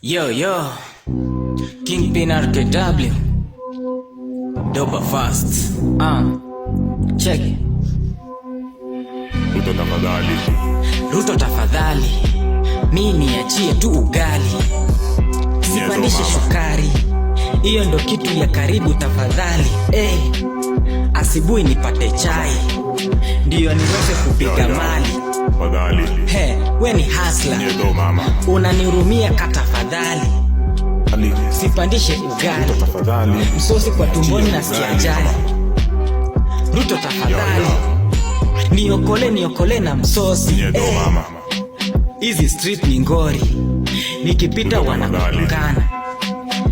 Yo, Kingpin RKW Doba fast. Check. Ruto tafadhali, mimi niachie tu ugali, sipandishe shukari, hiyo ndo kitu ya karibu tafadhali. Asibui nipate chai, ndiyo niweze kupiga mali. We ni hustler, unanirumia katafadhali, sipandishe ugali, msosi kwa tumboni na siajali. Ruto tafadhali, niokole na msosi. Hizi street ni ngori, nikipita wanakutukana,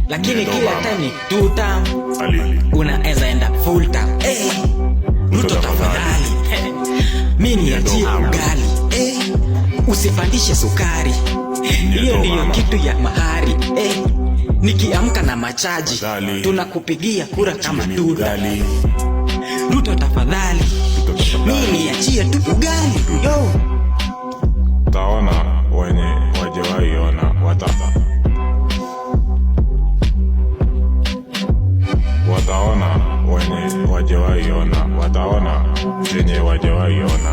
lakini kila time ni tuta, unaeza enda full time. Ruto tafadhali, mimi niachie ugali, usipandishe sukari, hiyo ndiyo kitu ya mahari. Nikiamka na machaji, tunakupigia kura kama duda. Ruto tafadhali, mimi niachie tu ugali. Taona wenye wajewaiona wataona wenye wajewaiona, wataona zenye wajewaiona.